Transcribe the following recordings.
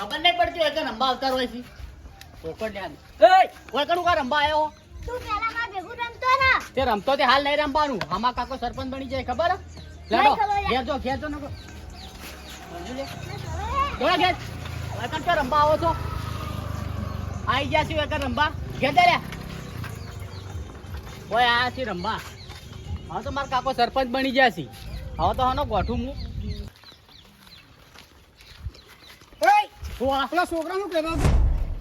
ખબર નહીં પડતી હોય કે રંબા અવતાર હોય છે પોકડ લ્યા કોઈ કણું કા રંબા આવ્યો તું પેલા માં ભેગું રમતો ને તે રમતો તે હાલ નહીં રમવાનું આમાં કાકો સરપંચ બની જાય ખબર લેડો ઘેર જો નકો જોડા ઘેર વખત તો રંબા આવો છો આઈ ગયા છે વખત રંબા ઘેર દે રે ઓય આ છે રંબા હવે તો મારા કાકો સરપંચ બની ગયા છે હવે તો હાનો ગોઠું હું પેલા છોકરા શું કહેતા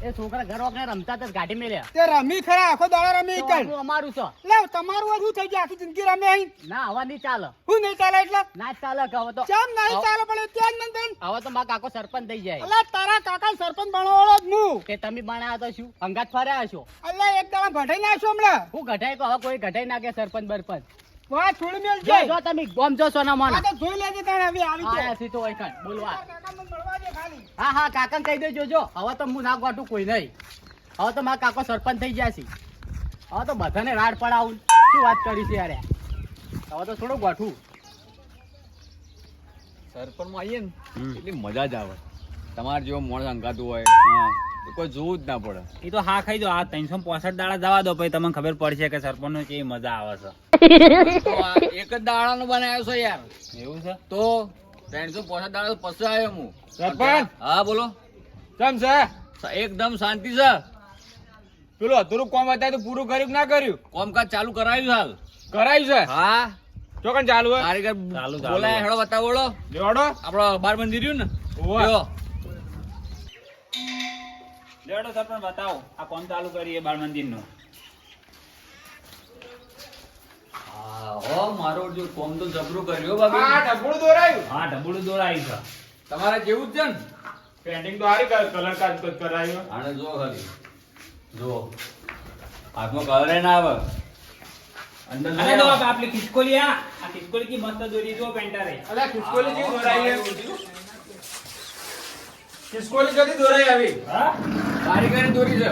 એ છોકરા ઘર વખતે રમતા હતા ગાડી મેલ્યા તે રમી ખરા આખો દાડો રમી કઈ અમારું છે લે તમારું શું થઈ ગયું આખી જિંદગી રમે અહીં ના હવા નહીં ચાલે હું નહીં ચાલે એટલે ના જ ચાલે કે હવે તો કેમ નહીં ચાલે પડે ત્યાં જ મને હવે તો મારા કાકો સરપંચ થઈ જાય અલ્યા તારા કાકા સરપંચ બનવાળો જ હું કે તમે બનાયા તો શું અંગાત ફર્યા છો અલ્યા એક દાડા ભટાઈ નાખ્યો હમણાં હું ગઢાઈ કહો હવે કોઈ ગઢાઈ નાખે સરપંચ બરપંચ વાહ થોડી મેલ જો જો તમે ગોમ જો સોના આ મોના તો જોઈ લેજે તાણે હવે આવી આયા જાય સીધો હોય કાન બોલવા કાકા મને મળવા દે ખાલી હા હા કાકાને કહી દેજો જો હવે તો હું ના ગોઠું કોઈ નહીં હવે તો મારા કાકો સરપંચ થઈ ગયા છે હવે તો બધાને રાડ પડાવું શું વાત કરી છે યાર હવે તો થોડું ગોઠું સરપંચમાં આવીએ ને એટલી મજા જ આવે તમારે જેવો માણસ અંગાતું હોય તો કોઈ જોવું જ ના પડે. એ તો હા ખાઈ દો આ 365 દાડા જવા દો પછી તમને ખબર પડશે કે સરપંચ નો કેવી મજા આવે છે. તો આ એક જ દાડાનો બનાવ્યો છે યાર. એવું છે તો 365 દાડા પછી આવ્યો હું. સરપંચ હા બોલો. કેમ છે એકદમ શાંતિ છે. પેલું અધૂરું કામ હતા તો પૂરું કર્યું કે ના કર્યું કામકાજ ચાલુ કરાવ્યું હાલ. કરાયું છે હા ચોકન ચાલુ હોય કારીગર ચાલુ. બોલાય હેડો બતાવો બોલો. જોડો આપણો બાર મંદિર રહ્યું ને ઓવા. લ્યો. લેડો સરપંચ બતાવો આ કોમ ચાલુ કરીએ બાળ મંદિર નું. હા હો મારો જો કોમ તો જબરું કર્યો બાબી. આ ઢબુડું દોરાયું હા ઢબુડું દોરાયું છે. તમારે જેવું જ છે ને. પેન્ટિંગ તો હારી કલર કાજ કરાયું આને જો ખાલી જો હાથમાં કલર ના આવે અંદર અરે તો આપલી ખિસકોલી આ ખિસકોલી કી મસ્ત દોરી જો પેન્ટારે. અલ્યા ખિસકોલી જેવી દોરાઈ ખિસકોલી જલ્દી દોરાઈ આવી હા કારીગરી દોરી છે.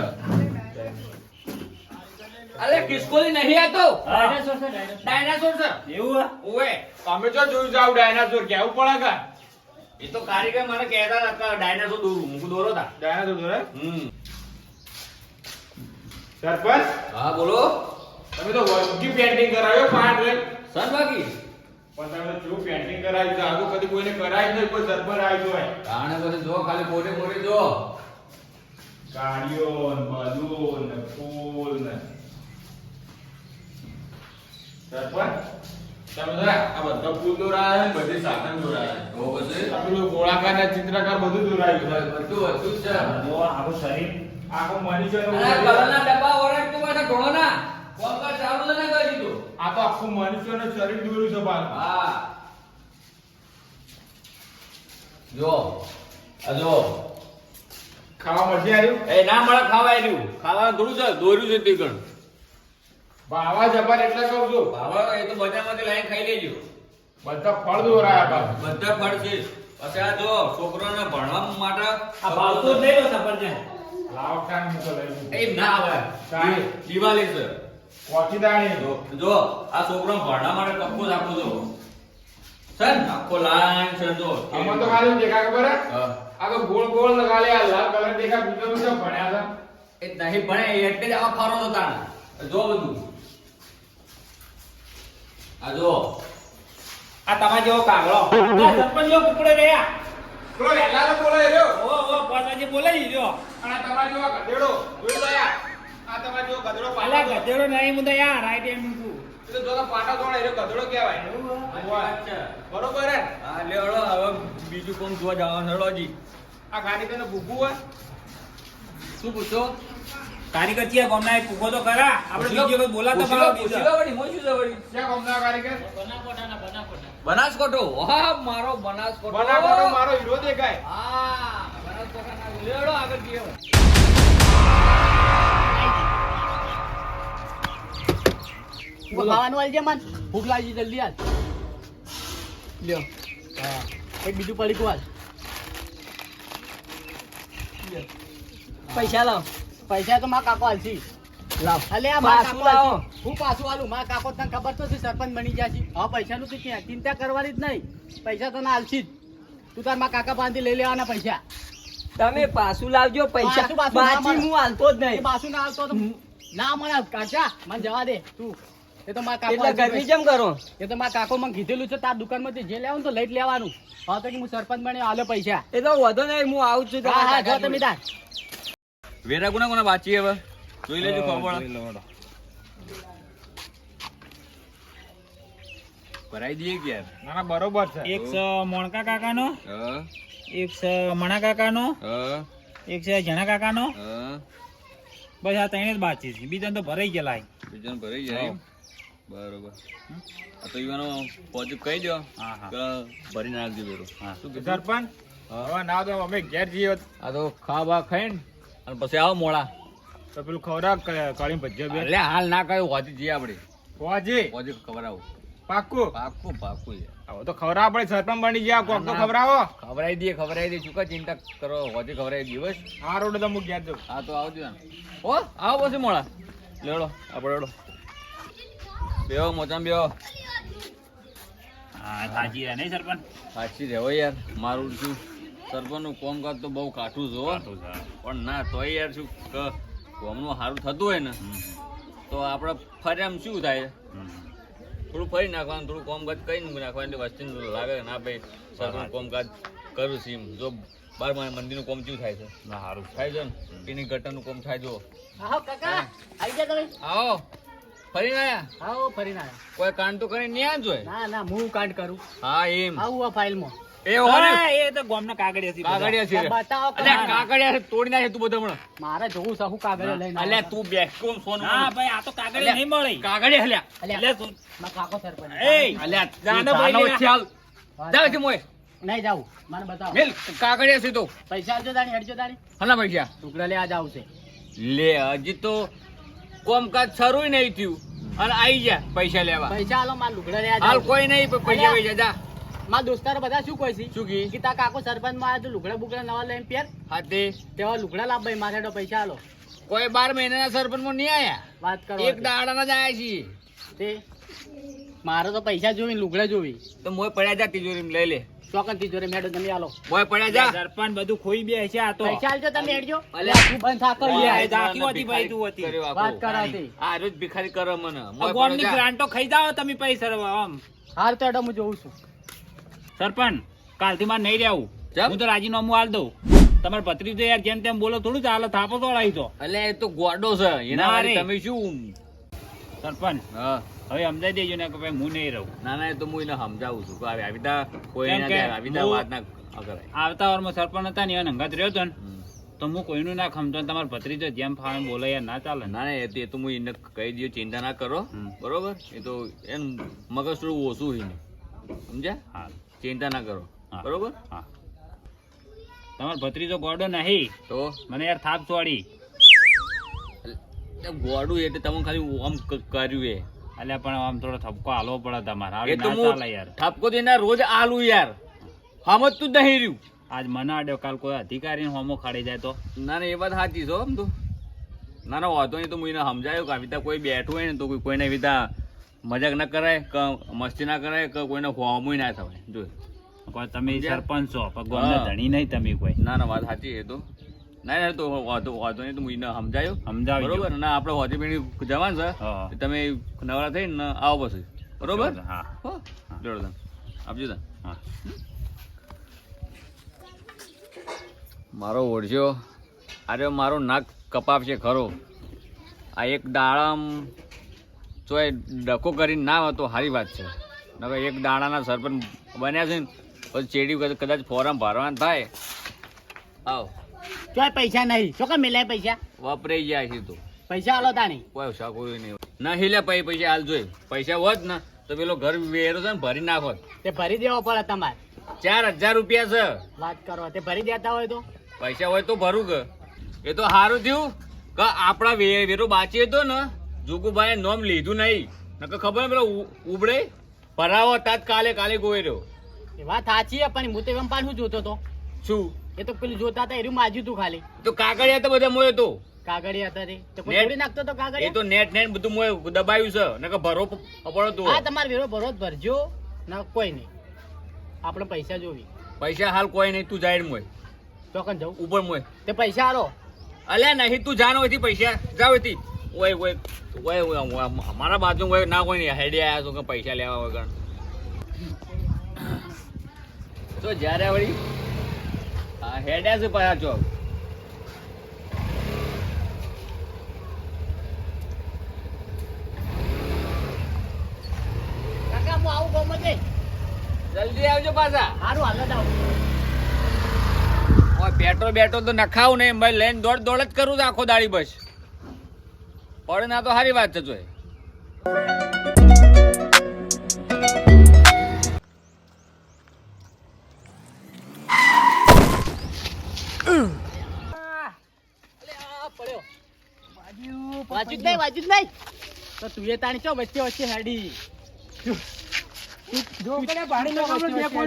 અરે ખિસકોલી નહીં આ તો ડાયનાસોર છે ડાયનાસોર. ડાયનાસોર છે. એવું ઓવે અમે જો જોયું જાવ ડાયનાસોર કેવું પડે કા એ તો કારીગર મને કહેતા હતા કે ડાયનાસોર દોરું હું દોરો તા. ડાયનાસોર દોરાય સરપંચ હા બોલો. તમે તો વર્ગી પેન્ટિંગ કરાવ્યો પાંચ રે સર બાકી પણ તમે તો કેવું પેન્ટિંગ કરાવ્યું છે આગળ કદી કોઈને કરાય નહીં કોઈ સરપંચ આવ્યો હોય કારણે પછી જો ખાલી મોટે મોટે જો ગાડીઓ ને બધું ને ફૂલ ને સરપંચ તમે તો આ બધા ફૂલ દોરાયા ને બધી સાધન દોરાયા તો પછી આ પેલું ગોળાકાર ને ચિત્રકાર બધું દોરાયું છે બધું જ છે. જો આખું શરીર આખો મનુષ્યનો અને આ કલરના ડબ્બા ઓરડતું પાછા ઢોળો ના કોમકાજ ચાલુ તો ના કરી દીધું. આ તો આખું મનુષ્યનું શરીર દોર્યું છે બાર હા જો આ જો ખાવા મળશે આવ્યું એ ના મળે ખાવા આવ્યું ખાવાનું થોડું છે દોર્યું છે તે ગણ ભાવા જબર એટલે કહું છું હવે એ તો બજારમાંથી લાઈન ખાઈ લેજો. બધા ફળ દોરાયા બા બધા ફળ છે. પછી આ જો છોકરાને ભણવા માટે આ ભાવતો જ લઈ લો સફરજન. લાવકાન મૂકો લઈ એ ના આવે કાંઈ. દિવાળી છે. કોચી દાણી જો આ છોકરાને ભણવા માટે કપ્પો જ આપો છો સર આખો લાઈન છે જો આમાં તો ખાલી દેખા ખબર હે હા. આ તો ગોળ ગોળ લગાડે આ લાલ કલર દેખા બીજો બીજો ભણ્યા એ નહીં ભણે એ એટલે જ આવા ફારો તો તાણે. જો બધું આ જો આ તમારા જેવો કાગડો આ સરપંચ જો કુકડે રહ્યા. છે પેલો એલાનો બોલે રહ્યો ઓ પાટાજી બોલાઈ જો. અને આ તમારા જેવો ગધેડો જોઈ લો યાર આ તમારા જેવો ગધેડો અલા પાલા ગધેડો નહીં મુદા યાર રાઈટ એમ મૂકું. એ તો જોતા પાટા જોડે એનો ગધેડો કહેવાય અચ્છા. બરોબર હે હા લે હળો હવે બીજું કોમ જોવા જવાનું હળો જી. આ ગાડી તને ભૂખું હોય શું પૂછો કારીગર છે ગમના એક કુકો તો કરા આપણે બીજો કોઈ બોલાતા ભાવ બીજો. ક્યાં ગમના કારીગર બનાસકોટો વાહ મારો બનાસકોટો બનાવવાનો મારો હીરો દેખાય હા બનાસકોટાના લેડો આગળ ગયો. ખાવાનું આલજે મન ભૂખ લાગી જલ્દી આલ લ્યો હા એક બીજું પડી હાલ પૈસા લાવ પૈસા તો મારા કાકો આલસી લાવ અલે આ મારા કાકો લાવો હું પાછું આલું મારા કાકો તને ખબર તો છે સરપંચ બની ગયા છે હવે પૈસાનું તો ક્યાં ચિંતા કરવાની જ નહીં પૈસા તને આલસી જ તું તાર મારા કાકા પાસેથી લઈ લેવાના પૈસા તમે પાછું લાવજો પૈસા પાછું ના બાકી મળે. હું હાલતો જ એ નહીં પાછું ના આવતો તો ના મળે કાચા મને જવા દે તું એ તો મારા કાકો એટલે આજે ગરમી જેમ કરો એ તો મારા કાકો મને કીધેલું છે તાર દુકાનમાંથી જે લેવાનું તો લઈ જ લેવાનું હા તો કે હું સરપંચ બન્યો હાલે પૈસા એ તો વધો નહીં હું આવું છું હા હા જો તમારા તમે તાર વેરા કોના કોના બાચી હવે જોઈ લેજો ખબર ભરાઈ દઈએ કે યાર ના ના બરોબર છે એક છે મોણકા કાકાનો, હા એક છે મણા કાકાનો, હા એક છે જણા કાકાનો. હા બસ આ ત્રણે જ બાકી છે, બીજા તો ભરાઈ ગયેલા. બીજાને ભરાઈ જાય એમ? બરોબર આ તો યુવાનો પોઝિટિવ કહી દો હા હા કે ભરી નાખજો વેરો હા. શું કીધું? સરપંચ હવે ના તો અમે ઘેર જઈએ આ તો ખા બા ખાઈને અને પછી આવો મોડા તો પેલું ખવડાવ કાળી ભજીયા બે એટલે હાલ ના કહ્યું હોતી જઈએ આપણે હોજી પોઝિટિવ ખબર આવું પાક્કું પાકું પાકું યાર હવે તો ખવડાવ પડે સરપંચ બની ગયા કોક તો ખવડાવો ખવડાવી દે ચૂકા ચિંતા કરો હોતી ખવડાવી દઈએ બસ આ રોડ તો હું ઘેર જઉં હા તો આવજો ને ઓ આવો પછી મોડા લેડો આપણે લેડો બેહો મોચામ બેહો હા સાચી રહ્યા નહીં સરપંચ? સાચી રહેવો યાર મારું શું સરપંચનું કામકાજ તો બહુ કાઠું છે હો. પણ ના તોય યાર શું કોમનું સારું થતું હોય ને તો આપણે ફર્યામ શું થાય થોડું ફરી નાખવાનું થોડું કામકાજ કરી નાખવાનું એટલે વસ્તી લાગે કે ના ભાઈ સરપંચ કામકાજ કરું છું એમ જો બાર મંદિરનું કામ શું થાય છે ના સારું થાય છે ને એની ગટરનું કામ થાય જો આવો કાકા આવી ગયા તમે આવો ફરી આયા આવો ફરીને આવ્યા કોઈ કાંડ તો કરીને નહીં આજ હોય ના ના હું કાંડ કરું હા એમ આવું આ ફાઇલમાં એ હોને હા, એ તો ગામના કાગળિયા છે બધા. કાગળિયા છે રે. બતાવો અલ્યા કાગળિયા છે, તોડી નાખે તું બધો હમણાં. મારે જોવું છે હું કાગળ લઈને અલ્યા આવ્યો. તું બેસ કોમ સોનું ના ભાઈ આ તો કાગળિયા નહીં મળે. કાગળિયા હલ્યા અલ્યા, એટલે તું- મારા કાકો સરપંચ એય! અલ્યા જાનો તું ભાઈ જાનો લે. ચાલ વાત ચાલ કરો. કે મોય નહીં જાવું મને બતાવો મેલ કાગળિયા છે તો પૈસા આપજો તાણી હેડજો તાણી હલા પૈસા ટુકડા લેવા જાવ છે લે હજી તો કોમકાજ શરૂ નહીં થયું અને આઈ જા પૈસા લેવા પૈસા આલો મારા લુગડા લેવા હાલ જાવ કોઈ નહીં પણ પૈસા પૈસા જા મારા દોસ્તારો બધા શું કહે છે શું કી કે તા કાકો સરપંચ માં આવ્યો તો લુગડા બુગડા નવા લઈને પહેર હા તે તેવા લુગડા લાવ ભાઈ મારે તો પૈસા આલો કોઈ 12 મહિનાના સરપંચમાં નહીં આયા વાત કરો એક દાડાના જ આયા છીએ તે મારે તો પૈસા જોવી લુગડા જોવી તો મોય પડ્યા જા તિજોરીમાં લઈ લે ચોકન તિજોરી મેડો તમે આલો મોય પડ્યા જા સરપંચ બધું ખોઈ બે છે આ તો. પૈસા આલજો તમે હેડજો અલ્યા, તું બંધ થા કરી અલ્યા, યાર. એ ઝાંકી હતી ભાઈ તું હતી. કર્યો આખો. વાત કરાતી આ રોજ ભિખારી કરો મને આ મોય ગામની પડ્યા જા. ગ્રાન્ટો ખાઈ જાઓ તમે પૈસા આમ. હાર તો હેડો હું જોઉં છું સરપંચ કાલથી મારે નહીં રહેવું. ચમ? હું તો રાજીનામું હાલ દઉં. તમારે ભત્રીજો યાર જેમ તેમ બોલો થોડું ચાલે થાપો તોડાવી તો. અલ્યા, એ તો ગોડો છે એના ના વાળી રે. તમે શું સરપંચ હા હવે સમજાઈ દેજો ને કે ભાઈ હું નહીં રહું. ના ના એ તો હું એને સમજાવું છું કે આવી રીતના કોઈ કેમ ના કે જાય, આવી રીતના હું- વાત ના કરાય. આવતા વારમાં સરપંચ હતા ને એવા હંગાત રહ્યો હતો ને હમ. તો હું કોઈનું ના ખમતો ને તમારો ભત્રીજો જેમ ફાવે એમ બોલે યાર ના ચાલે ને. ના ના એ તો હું એને કહી દઉં ચિંતા ના કરો હમ. બરોબર એ તો એનું મગજ થોડું ઓછું હોય ને સમજ્યા હા ચિંતા ના કરો હા. બરોબર હા તમારો ભત્રીજો ગોડો નહીં તો મને યાર થાપ છોડી. એ ગોડું એટલે તમે ખાલી આમ કર્યું એ અલ્યા પણ આમ થોડો થપકો હાલવો પડે તમારે એ આવી તો ના હું ચાલે યાર. ઠપકો તો એના રોજ આલું યાર સમજતું જ નહીં રહ્યું આજ મને આડ્યો કાલ કોઈ અધિકારી હોમો ખાડી જાય તો. ના ના એ વાત સાચી છે હો આમ તો ના ના વાંધો નહીં તો હું એને સમજાયું કે આવી રીતે કોઈ બેઠું હોય ને તો કોઈને આવી રીતે મજાક ના કરાય કે મસ્તી ના કરાય કે કોઈને હોમુય ના થવાય જો કોઈ તમે સમજ્યા? સરપંચ છો પણ ગામના હા. ધણી નહીં તમે કોઈ. ના ના વાત સાચી એ તો ના ના તો વાંધો નહીં તો હું એને સમજાયું સમજાવી બરોબર અને આપણે હોતી પેઢી જવાનું છે હા. તો તમે નવરા થઈને આવો પછી બરોબર હા હો જોડો તને આપજો તને હા મારો ઓળખ્યો અરે મારો નાક કપાવશે ખરો આ એક દાડામ ચોય ડકો કરીને ના હોય તો સારી વાત છે નકર એક દાડાના સરપંચ બન્યા છે ને પછી ચેડી કદાચ ફોરમ ભરવાનું થાય આવ ચોય પૈસા નહીં શું કામ મિલાય પૈસા વપરાઈ જાય છે તો પૈસા આલો તાણી કોઈ કોઈ નહીં ના હિલે પૈસા હાલ જોઈ પૈસા હોત ને તો પેલો ઘર વેરો છે ને ભરી નાખો તે ભરી દેવો પડે તમારે 4000 રૂપિયા છે વાત કરો તે ભરી દેતા હોય તો પૈસા હોય તો ભરું કે એ તો સારું થયું કે આપણા વેરો બાચી હતો ને જોગુભાઈ નોમ લીધું નહીં નકર ખબર ને પેલો ઉબડે ભરાવો તાત્કાલે કાલે ગોઈ રહ્યો એ વાત સાચી છે પણ હું તો એમ પાછું જોતો તો શું એ તો પેલું જોતા હતા એરું માજ્યું તું ખાલી તો કાગળિયા તો બધા મોય તો કાગળિયા હતા તે તો કોઈ નેટ- તોડી નાખતો તો એ કાગળિયા તો નેટ નેટ બધું મોય દબાયું છે નકર ભરો પડતો હા તમારે વેરો ભરો જ ભરજો ના કોઈ નહીં આપણે પૈસા જોવી પૈસા હાલ કોઈ નહીં તું જાય મોય તો ચોકન જવું ઉપર મોય તે પૈસા આલો અલ્યા નહીં તું જાણ હોયથી પૈસા જાવ હોયથી ઓય ઓય ઓય ઓય અમારા બાજુ ઓય ના કોઈ નહીં હેડી આયા છો કે પૈસા લેવા વગર તો જ્યારે વળી હેડ્યા છે પાછા ચોક કાકા હું આવું ગમે છે જલ્દી આવજો પાછા સારું હાલ જ આવું ઓય પેટ્રોલ બેટ્રોલ તો નખાવું નહીં ભાઈ લઈને દોડ દોડ જ કરું છું આખો દાડી બસ પડે ના તો સારી વાત છે જોય વાંચ્યું જ નહીં તો તું એ તાણી ચો વચ્ચે વચ્ચે હેડી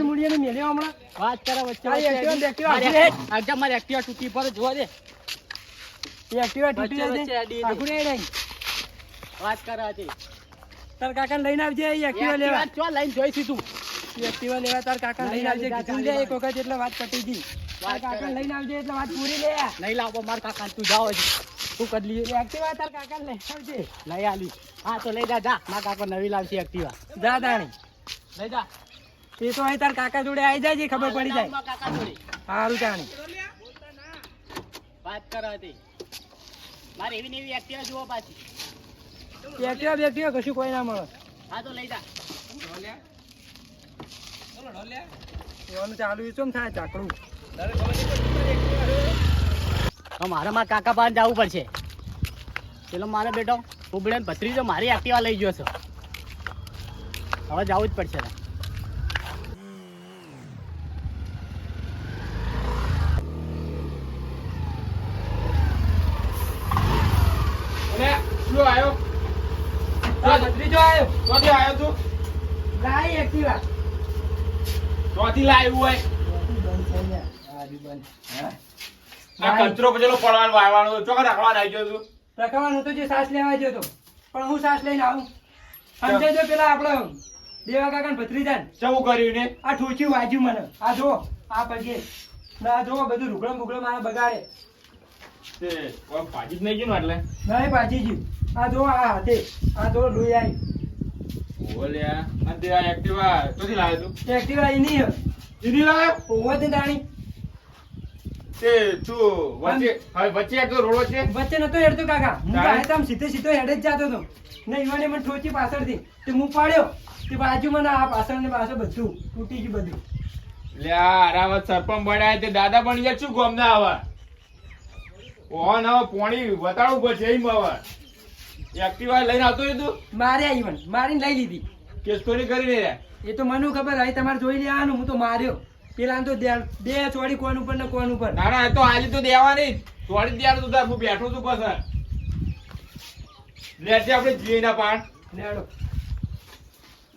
વાત કરે વચ્ચે મારી એક્ટિવા તૂટી પર જોવા દે વચ્ચે વચ્ચે હેડી વાત કરે હતી તાર કાકા લઈને આવજે એક્ટિવા ચો લઈને જોઈશું તું એક્ટિવા લેવા તાર કાકા લઈને આવજે કીધું લે એક વખત એટલે વાત પતી ગઈ તાર કાકા લઈને આવજે એટલે વાત પૂરી લે નહીં લાવો માર કાકા તું જાઓ છે તું કદ લીએ એક્ટિવા તાર કાકા લઈને આવજે લઈ આલી હા તો લઈ જા માર કાકા નવી લાવશે એક્ટિવા જા દાણી લઈ જા એ તો અહીં તાર કાકા જોડે આવી જાય ખબર પડી જાય માર કાકા જોડે સારું જાણી વાત કરે હતી મારે એવી ને એવી એક્ટિવા જુઓ પાછી એક્ટિવા કશું કોઈ ના મળે હા તો લઈ જા એવાનું ચાલુ ચમ થાય ચાકડું તો મારે મારા કાકા પાસે જવું પડશે પેલો મારો બેટો ઉબળે ભત્રીજો મારી એક્ટિવા લઈ ગયો છે હવે જવું જ પડશે શું આવ્યો ભત્રીજો આવ્યો ક્યાંથી આવ્યો તું લાઈ એક્ટિવા ક્યાંથી લાવ્યું હોય આ કચરો પચેલો પડવાનો વાળવાનો ચોકર રાખવા આવી ગયો તું રખવાનું તો જે સાસ લેવા ગયો તો પણ હું સાસ લઈને આવું સમજાઈ દો પેલા આપડે દેવા કાકા ભત્રીજાન શું કર્યું ને આ ઠોચ્યું વાજ્યું મને આ જો આ પગે ના જો બધું રૂગળમ બુગળમ મારા બગાડે તે કોઈ ભાજી જ નહીં ગયું ને એટલે નહીં પાછી ગયું આ જો આ હાથે આ જો લોહી આવી ઓલ્યા અને તે આ એક્ટિવા ક્યાંથી લાવ્યો તું એક્ટિવા એની દીદી લાવ્યો ઓવો તે દાણી તે તું વચ્ચે હવે વચ્ચે એક રોડો છે વચ્ચે નતો હેડતો કાકા હું તારે? તો આમ સીધે સીધો હેડે જ જાતો હતો ને ઈવાને મને ઠોચી પાછળથી તે હું પાડ્યો તે બાજુ મને આ પાછળ ને પાછળ બધું તૂટી ગયું બધું લે આ હરાવત સરપંચ બન્યા તે દાદા બની ગયા શું ગોમ ના આવા ઓન હવે પોણી વતાડવું પડશે એમ હવે એક્ટિવા લઈને આવતો રહ્યો તું મારે ઈવન મારીને લઈ લીધી કેસ કોની કરીને રે એ તો મને ખબર હવે તમારે જોઈ લેવાનું હું તો માર્યો પેલા તો બે ચોડી કોણ ઉપર ને કોણ ઉપર ના ના એ તો આજે તો દેવાની થોડી દેવાનું તું તાર હું બેઠો છું પાછળ લેજે આપણે જીએ ના પાણ લેડો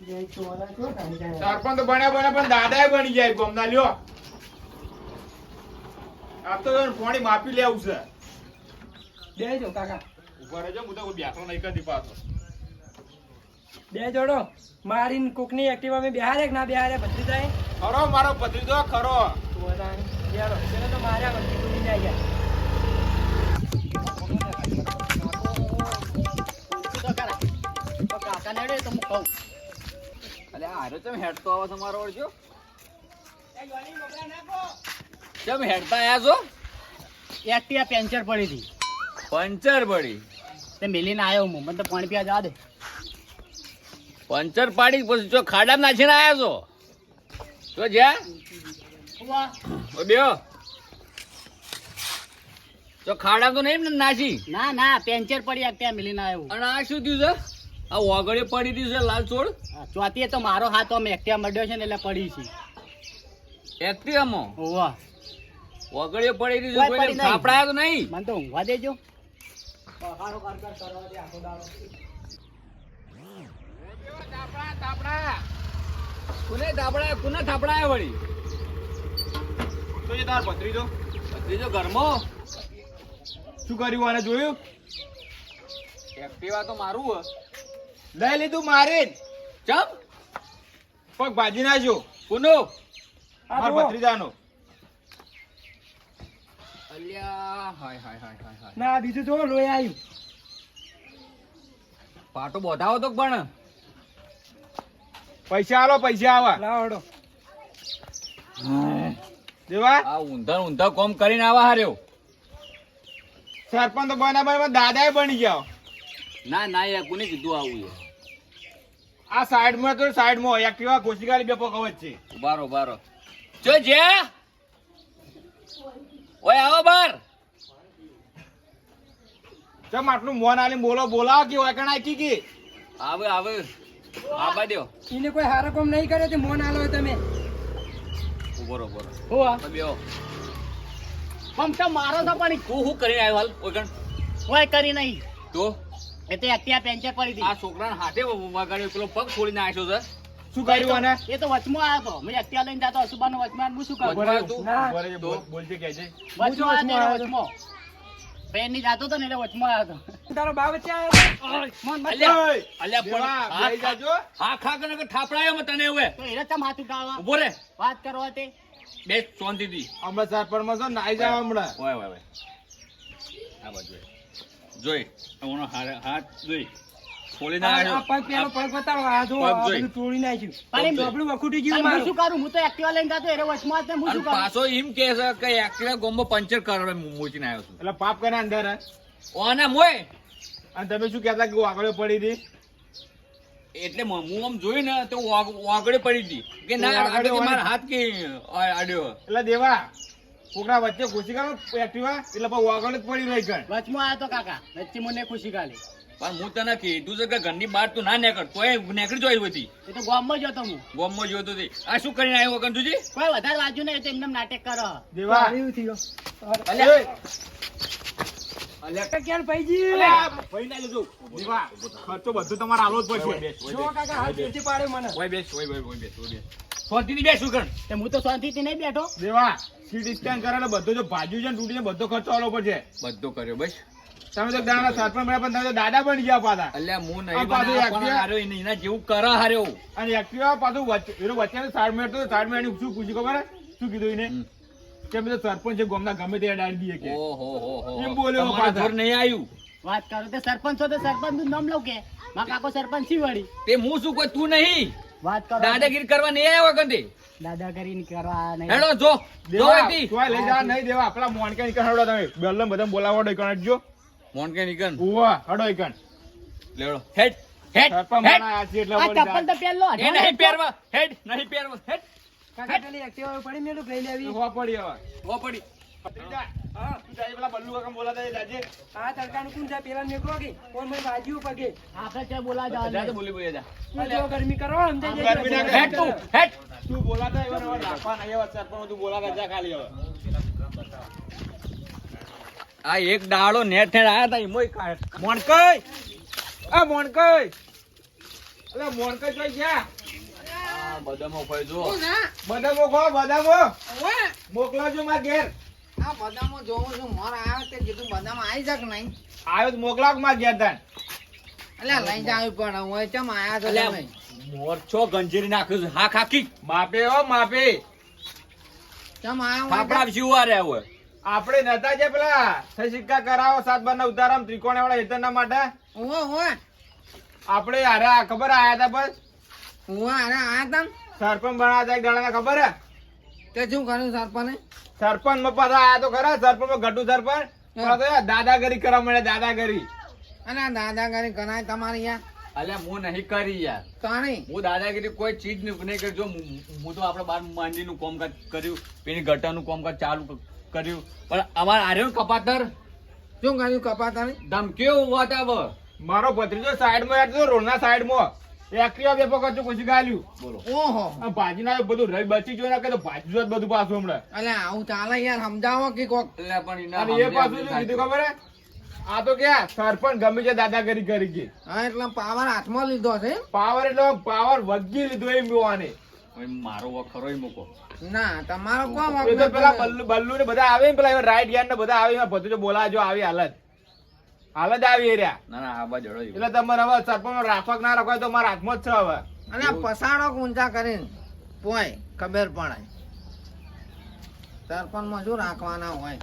જય ચોરા છો કાંઈ જાય. સરપંચ તો બન્યા પણ દાદાએ બની જાય ગોમના લ્યો આ તો પોણી માપી લેવું છે બેજો કાકા ઉપર રહેજો હું તો કોઈ બેઠો નહીં કદી પાછો બે જોડો મારીને કોકની એક્ટિવા મેં બિહારે કે ના બિહારે બધી જાય ખરો મારો ભત્રીજો ખરો બેડો પેલો તો માર્યા બધી તૂટી જાય ગયા. કાકા નેડે તો હું કહું અલે આરો ચમ હેડતો આવો તમારો ઓળજો ચમ હેડતા આયા છો એક્ટિવા પેન્ચર પડી હતી પંચર પડી તે મેલીને આવ્યો હું મને તો પાણી પીવા જવા દે પંચર પાડી પછી જો ખાડામાં નાખીને આયા છો જો જ્યાં ઓ બેહો જો ખાડામાં તો નહીં ને નાસી ના ના પેન્ચર પડી એક્ટિવા મેલીને આવ્યો અને આ શું થયું છે આ ઓગળે પડી રહ્યું છે લાલ છોડ ચોથી તો મારો હાથ આમ એક્ટિવા મળ્યો છે ને એટલે પડી છે એક્ટિવામાં ઓવા ઓગળે પડી રહ્યું છે કોઈ કોઈને પડી નહીં. થાપડાયા તો નહીં મને તો ઊંઘવા દેજો કોને થાપડાયા વળી તો એ તાર ભત્રીજો બીજો ઘરમાં શું કર્યું આને જોયું એક્ટિવા તો મારું હે લઈ લીધું મારે ચમ પગ ભાજી નાખ્યો કોનો આ માર જુઓ. ભત્રીજાનો અલ્યા હાય હાય હાય હાય હાય ના બીજું જો લોહી આવ્યું. પાટો બોધાવો તો પણ પૈસા આલો પૈસા આવા લાવો હડો. દેવા આ ઊંધા કોમ કરીને આવા હાર્યો. સરપંચ તો બના દાદા બની ગયા ના ના યાર કોને કીધું આવું યાર? આ સાઈડમાં તો સાઈડમાં એક્ટિવા કોશિકાલી બે પકવત છે. બારો બારો જો જે ઓય આવો બાર. ચમ આટલું મોન આલી બોલાવો કે હોય કણાય કી આવે આવે આબા દ્યો. એને કોઈ હારો કોમ નહીં કર્યો તે મોન આલો તમે. ઉભરો ઉભરો હું આ બેહો. પંપ મારો તો પણ હું કરીને આવ્યો હાલ ઓય કણ કોઈ કરી નહીં. તો એ તો એક્ટિવા પેન્ચર પડી હતી. આ છોકરાને હાથે વગાડ્યો પેલો પગ છોડીને આવ્યો છે. શું કર્યું આને એ તો વચમાં આવ્યો હતો. મેં એક્ટિવા લઈને જતો અશુબાનો વચમાં હું શું કરું? વચમાં તું? ના. બોલજે કહેજે વચમાં આવ્યો તો વચમાં. ટ્રેન ની જાતો હતો ને એટલે વચમાં આવ્યો હતો. તારો બા વચ્ચે આવ્યો. મોન મત અલ્યા જા. અલ્યા દેવા, પણ બેહી જાજો. હા ખા કે થાપડાયો મે તને હવે તો એને ચમ હાથ ઉઠાવવા? ઉભો રે વાત કરવા તે બે શાંતિથી હમણાં સરપંચમાં છો નાઈ જાવ હમણાં ઓય ઓય ઓય આ બાજુ જોઈ ઓનો હાથ જોઈ ખોલીને આ આવ્યો. પગ પેલો પગ બતાવો. આ જો પગ આ જોઈ. બધું તોડી નાખ્યું. પણ એમ ડબલું વખૂટી પણ ગયું હું મારું. શું કરું? હું તો એક્ટિવા લઈને જતો એને વચમાં હતો. હું અને શું કરું? પાછો એમ કે છે કે એક્ટિવા ગોમ્બો પંચર કરવા મૂકીને આવ્યો છું એટલે પાપ કરે અંદર હે? ઓના મોય અને તમે શું કહેતા કે આગળ પડી હતી એટલે હું આમ જોઈ ને તો આગળ પડી હતી કે ના આગળ આગળ વાળી. મારા હાથ કે આડ્યો. એટલે દેવા છોકરા વચ્ચે ખુશી કરો એક્ટિવા એટલે પછી આગળ જ પડી રહી કણ વચમાં આવ્યો તો કાકા. વચ્ચે મને ખુશી કાઢી. પણ હું તને કીધું છે કે ઘરની બહાર તું ના નીકળ તોય નીકળી જોઈ બધી એ તો ગામમાં જ હતો હું. ગોમમાં જોતો હતી. આ શું કરીને આવ્યો કંજુજી? કોઈ વધારે વાંચુ નહીં. એ તો એમને નાટક કરો. દેવા આવ્યું થયું. એ, ક્યાં ભાઈજી? અલ્યા, ભાઈ ના જજો. દેવા ખર્ચો બધું તમારે આલો જ પડશે જો કાકા હાથ પેચી પાડ્યો મને. ઓય બેસ ઓય ઓય બેસ ઓય બેસ શાંતિથી બેસ શું કર તે હું તો શાંતિથી નહીં બેઠો. દેવા સીટી સ્કેન કરે ને બધો જો ભાજ્યું છે ને તૂટી છે બધો ખર્ચો આલો પડશે બધો કર્યો બસ. તમે તો દાડા સરપંચ બન્યા પણ તમે તો દાદા બની ગયા પાછા અલ્યા હું આ નહીં પાછું બનાવવા પણ એક્ટિવા- હાર્યો એને એના જેવું કરા હાર્યો. અને એક્ટિવા પાછું વચ્ચે સાઈડ માં તો સાઈડ માં શું પૂછ્યું ખબર હે? શું કીધું એને હમ. કે અમે તો સરપંચ છે ગામના ગમે તે ડાળી દઈએ કે ઓહો હો હો એમ બોલ્યો તમારું પાછા. ઘર નહીં આવ્યું. વાત કરો તે સરપંચ છો તો સરપંચ નું નામ લઉં કે મારા કાકો સરપંચ સી વળી. તે હું શું કોઈ તું નહીં વાત કરો દાદાગીરી કરવા નહીં આવ્યો કંદે. દાદાગીરી કરવા નહીં. હેડો જો જો દેવા એથી તોય લઈ જવા નહીં દેવા આપણા મોણકે નીકળ હડો તમે બેલમ બધા બોલાવો ડો જો મોન કે નીકળ ઉવા હડો એકણ લેડો હેડ હેડ સરપંચ હેડ બનાયા છે એટલે આ વળી ચપ્પલ તો પહેરલો. એ નહીં પહેરવા હેડ નહીં પહેરવા હેડ કાકા પેલી એક્ટિવા પડી મેલું લઈ લેવી. હોવા પડી હવે ઓ પડી હા. તું જાય પેલા બલ્લુ કાકા બોલાતા જાજે આ તડકાનું કોણ છે? પેલા નીકળો કે કોણ મને બાજુ પગે. આપણે ત્યાં બોલા જા તો જવાનું. બોલી બોલી જા તું જો ગરમી કરો સમજાઈ જાય. ગરમી ના હેડ તું હેડ તું બોલાતા એવા ને એવા રાખવા નહીં એવા સરપંચ તું બોલાતા જા ખાલી હવે આ એક દાડો નેટ નેટ આયા તા ઈમોય કાઢ મોણકઈ આ મોણકઈ અલે મોણકઈ જોઈ ગયા આ બધામાં ફાય જો બદામો ખો બદામો મોકલાજો માર ઘેર આ બદામો જોઉં છું મોર આવે તે કીધું બદામ આવી જાક નહીં આવ્યો તો મોકલાવ માર ઘેર તાન એટલે લઈ જાવી પણ હું ચમ આયા તો અલ્યા, તમે મોરચો ગંજીરી નાખ્યું છે હા ખાકી માપે હો માપે ચમ આયા ફાફડા જીવવા રહ્યા હોય આપણે નતા જે પેલા થઈ સિક્કા કરાવો 7 બાર ઉતારામ ત્રિકોણ વાળા હેતરના માટે ઓહો ઓહો આપણે હારા ખબર આયા તા બસ ઓહો અરે આયા તમ સરપંચ બનાયા તા એક દાડાના ખબર હે તે શું કર્યું સરપંચે સરપંચ માં પાછા આયા તો ખરા સરપંચ માં ગટુ સરપંચ પણ તો યાર દાદાગીરી કરવા મળે દાદાગીરી અને આ દાદાગીરી કરાય તમારી યાર અલ્યા હું નહીં કરી યાર તાણી હું દાદાગીરી કોઈ ચીજ નહીં કરજો હું તો આપણે બાર માંડીનું કામકાજ કર્યું પેલી ગટાનું કામકાજ ચાલુ કર્યું પણ અમારે આર્યો કપાતર શું કર્યું કપાતાની ધમકીઓ વટાવર મારો ભત્રીજો સાઈડ માં યાર રોડના સાઈડ માં એક્ટિવા બે પકડજો પછી ગાલ્યું બોલો ઓહો આ ભાજી ના બધું રહી બચી ગયું ના કે તો ભાજી જોત બધું પાછું હમણાં અલે આવું ચાલે યાર સમજાવો કે કોક એટલે પણ એના અને એ પાછું શું કીધું ખબર હે આ તો ક્યાં સરપંચ ગમે છે દાદાગીરી કરી ગઈ હા એટલે પાવર હાથમાં લીધો છે પાવર એટલે પાવર વગી લીધો એમ જોવાને હવે મારો વખરો મૂકો ના તમારો કોમ એ તો પેલા બલ્લુ ને બધા આવે ને પેલા રાઈટ હેન્ડ ને બધા આવે ભત્રીજો બોલાજો આવી હાલત આવી રહ્યા ના ના આ બાજુ હળો એટલે તમારે હવે સરપંચ રાખવા કે ના રાખવા તો મારા હાથમાં જ છે હવે અને આ પસાડો ઊંચા કરીને પોય ખબર પડે સરપંચ માં શું રાખવાના હોય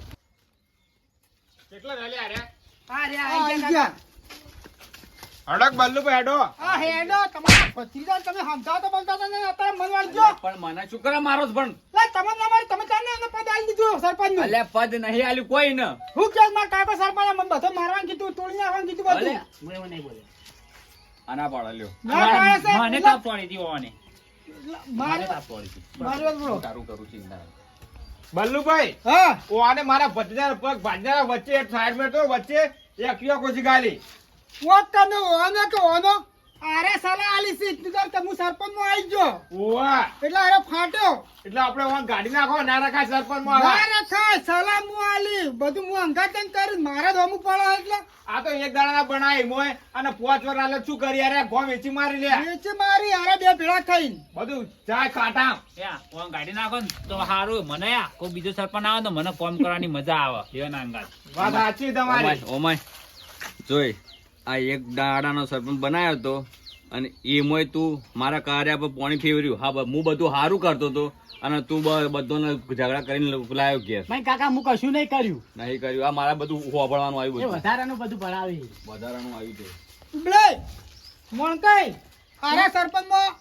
કેટલા રાલ્યા રે આ રે આઈ ગયા અડક બલ્લુભાઈ હેડો આ હેડો તમારા ભત્રીજા તમે સમજાવતો બોલતા હતા ને અત્યારે મન વાળજો પણ મને શું કરે મારો જ પણ લે તમે ના મારી તમે ચાને એને પદ આલી દીધું સરપંચ નું અલ્યા પદ નહીં આલ્યું કોઈ ને હું કે માર કાકો સરપંચ મને બધો મારવાનું કીધું તોડી નાખવાનું કીધું બધું અલ્યા. હું એવું નહીં બોલે આના પાડા લ્યો ના પાડે છે મને એટલે તાપ પડી હતી ઓને મારે તાપ પડી હતી મારી વાત બોલો તારું કરું ચિંતા બલ્લુભાઈ હા ઓ આને મારા ભત્રીજાના પગ ભાજના વચ્ચે સાઈડ માં તો વચ્ચે એક કિલો કોસી ગાલી વોટ તમે ઓનો કે ઓનો અરે સાલા આલી સી તું કે હું સરપંચ માં આવી ગયો ઓવા એટલે અરે ફાટ્યો એટલે આપણે ઓન ગાડી નાખો ના રખાય સરપંચ માં ના રે થાય સાલા હું આલી બધું હું અંગાતન કરી મારા ધોમું પડે એટલે આ તો એક દાડા બનાવી મોય અને 5 વાર આલે શું કરી યાર ગોમ વેચી મારી લે વેચી મારી અરે બે ભેળા ખાઈને બધું જાય ખાટા યા ઓન ગાડી નાખો ને તો હારું મને યા કોઈ બીજો સરપંચ આવે તો મને ફોન કરવાની મજા આવે એના અંગાત વાત સાચી તમારી ઓમાય જોઈ આ એક દાડાનો સરપંચ બનાવ્યો તો અને એમાંય તું મારા કાર્ય પર પાણી ફેવર્યું હા હું બધું સારું કરતો હતો અને તું બધોને ઝઘડા કરીને લાવ્યો ઘેર ભાઈ કાકા હું કશું નહીં કર્યું નહીં કર્યું આ મારા બધું હોબળવાનું આવ્યું એ બધું વધારાનું બધું ભણાવી વધારાનું આવ્યું છે લે મોણકાઈ અરે સરપંચ માં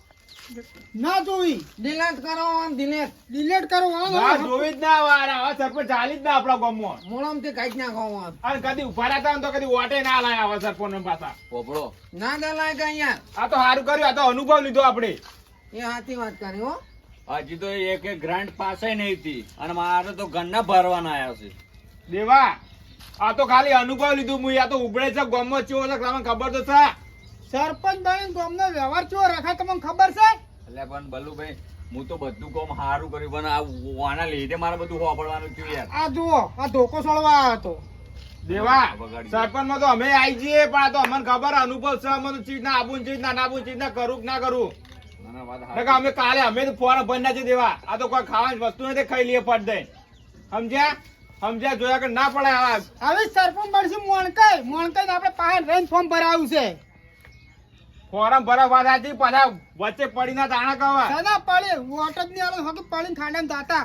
ના જોઈ ડિલેટ કરો આમ ડિલેટ ડિલીટ કરો ના જોવી જ ના આવે આ સરપંચ ચાલી જ ના આપણા ગામમાં મોળમ થી કાઢી નાખો આમ. અને કદી ઉભા રહેતા હોય ને તો કદી ઓટે ના લાયા આવે સરપંચ ને પાછા હોબળો ના દલાય કઈ યાર આ તો સારું કર્યું આ તો અનુભવ લીધો આપણે એ સાચી વાત કરી હો હજી તો એક ગ્રાન્ટ પાસે નહીં હતી અને મારે તો ઘરના ભરવાના આવ્યા છે દેવા આ તો ખાલી અનુભવ લીધું હું આ તો ઉભળે છે ગામમાં ચેવો છે તમને ખબર તો છે સરપંચ બની ગામનો વ્યવહાર કેવો રખાય તમને ખબર છે એટલે પણ બલ્લુભાઈ હું તો બધું કામ સારું કર્યું પણ આ આના લીધે મારે બધું હોબળવાનું થયું યાર આ જુઓ આ ધોકો છોડવા આવ્યો હતો દેવા બગાડી. સરપંચ માં તો અમે આવી જઈએ પણ આ તો અમને ખબર અનુભવ છે અમને ચીજ ના આબુ ચીજ ના નાબુ ચીજ ના કરું કે ના કરું ના, ના, વાત નકર અમે કાલે અમે તો ફોન બંધ ના છે દેવા આ તો કોઈ ખાવાની વસ્તુ નથી ખાઈ લઈએ પડ દઈ સમજ્યા જોયા કે ના પડે હવે હવે સરપંચ બનશે મોણકાઈ ને આપણે પાસે રહીને ફોર્મ ભરાવું છે ફોરમ ભરવા સાચી પાછા વચ્ચે પડી ના તાણા કવા સદા પડી વોટ જ નહીં આવે હોકી પડીને ખાંડે દાતા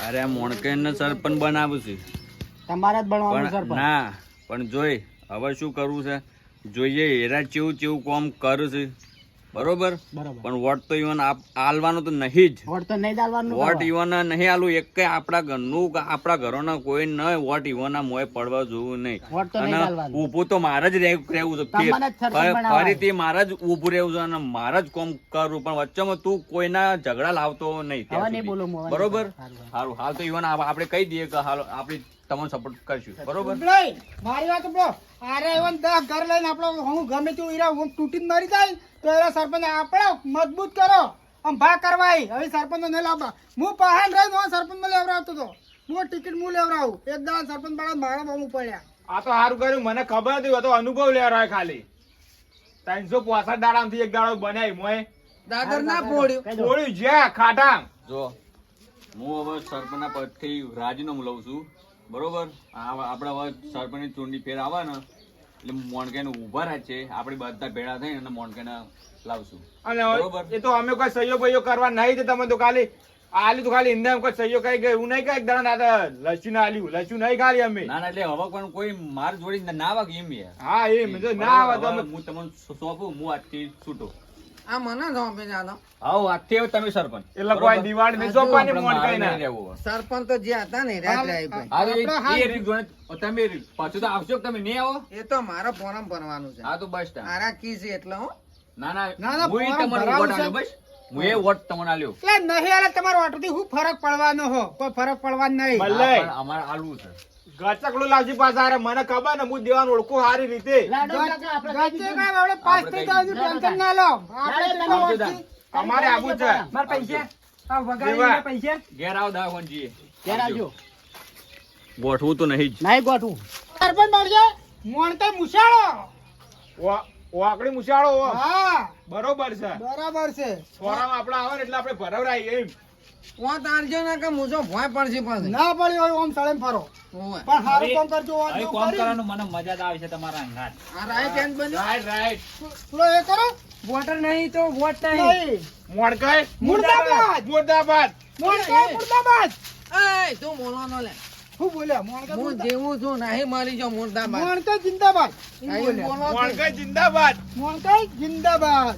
અરે આ મોણકેને સરપંચ બનાવું છે તમારે જ બનવાનું પણ ના પણ જોઈ હવે શું કરવું છે જોઈએ હેરા ચેવું ચેવું કામ કરું છે બરોબર બરોબર પણ વોટ તો ઈવન આલવાનો તો નહીં જ વોટ તો નહીં દાલવાનું વોટ ઈવન નહીં આલું એક આપણા ઘરનું કે આપણા ઘરોના કોઈ ન વોટ ઈવન મોય પડવા જોવું નહીં વોટ તો નહીં અને આલવાનું. ઊભું તો મારે જ રહેવું છે તમને જ સરપંચ બનાવવાનું. ફરીથી મારે જ ઊભું રહેવું છે અને મારે જ કામ કરવું પણ વચ્ચેમાં તું કોઈના ઝઘડા લાવતો નહીં ત્યાં હવે નહીં સુધી. બોલું હું, હવે નહીં બરોબર બોલું. સારું હાલ તો ઈવન આપણે કહી દઈએ કે હાલ આપણે તમને સપોર્ટ કરશું બરોબર નહીં, મારી વાત બ્રો અરે એવન 10 ઘર લઈને આપણો હું ગમે તેવું હીરા હું તૂટીને મરી જાય તો એના સરપંચ આપણે મજબૂત કરો આમ ભા કરવાય હવે સરપંચ નહીં લાવવા હું પહાડ રહીને હું સરપંચ માં લેવડાવતો હતો હું ટિકિટ હું લેવડાવું એક દાડા સરપંચ બાળા મારા બહુ પડ્યા આ તો સારું કર્યું મને ખબર નથી તો અનુભવ લેવાનો ખાલી 365 દાડામાંથી એક દાડો બનાવી મોય દાદર ના પોડ્યું થોડું જ્યાં ખાટા જો હું હવે સરપંચના પદથી રાજીનામું લઉં છું બરોબર આપણે હવે સરપંચની ચૂંટણી ફેર આવે ને એટલે મોણકેને ઊભા રહે છે આપણે બધા ભેળા થઈને અને મોણકેને લાવશું અને બરોબર. એ તો અમે કોઈ સહયોગ બહયોગ કરવા નહીં તો તમે તો ખાલી આલી તો ખાલી ઇન્ડિયા કોઈ સહયોગ કઈ ગયું એવું નહીં કે એક દાડા ના લસ્યું ના આલ્યું લસ્યું નહીં ખાલી અમે ના ના એટલે હવે પણ કોઈ માર જોડી ના આવે કે એમ યાર હા એમ જો ના આવે તો હવે અમે હું તમને સોંપું હું આજથી છૂટો આ મને સોંપી જાતો આવો આજથી હવે તમે સરપંચ એટલે કોઈ દિવાળી નહીં સોંપવાની મોન કઈ ના સરપંચ તો જે હતા ને રાત રહી ભાઈ એ રીત જોડે તમે પાછું તો આવશો કે તમે નહીં આવો એ તો મારા ફોરમ ભરવાનું છે હા તો બસ તા. આરા કી છે એટલે હો ના ના, ના હું ઈ ફોર્મ તમને ભરાવું વોટ છે. આલ્યો બસ હું એ વોટ તમને આલ્યો એટલે નહીં આલે તમારો ઓટોથી શું ફરક પડવાનો હો કોઈ ફરક પડવાનો નહીં ભલે. હા, પણ અમારે આલવું છે ગચકડું લાવજી પાછા અરે મને ખબર ને હું દેવાનું ઓળખું સારી રીતે ગચ્ચે કાંઈ આપણે પાસ થઈ જવાનું ટેન્શન ના લો આપણે તો આવજો વોટથી- અમારે આવું છે મારા પૈસા આ વગાડી દેવા. પૈસા ઘેર આવો દાવનજી ઘેર આવજો. ગોઠવું તો નહીં જ નહીં ગોઠવું સરપંચ મળશે મોણકાઈ મુસાળો વાકડી મુસાળો હા બરોબર છે બરાબર છે ફોરમ આપડા આવે ને એટલે આપણે ભરવરાય એમ હું તારજો ને કે મુજો ભોય પડશે પાછી ના પડી હોય ઓમ સળેમ ફરો ઓય. પણ સારું કામ કરજો ઓમ હવે જેવું કોમ કરી. કરવાનું મને મજા જ આવે છે તમારા અંગાત આ રાઈટ હેન્ડ બન્યું રાઈટ રાઈટ થોડો એ કરો વોટર નહીં તો વોટ નહીં નહીં મોણકાઈ મુર્દાબાદ મુર્દાબાદ મોણકાઈ મુર્દાબાદ એ તું બોલવાનો લે શું બોલ્યા મોણકા હું જેવું છું નહીં મરી જાઉં મુર્દાબાદ મોણકા જિંદાબાદ એમ અહીં બોલ્યા. બોલો મોણકા જિંદાબાદ મોણકા જિંદાબાદ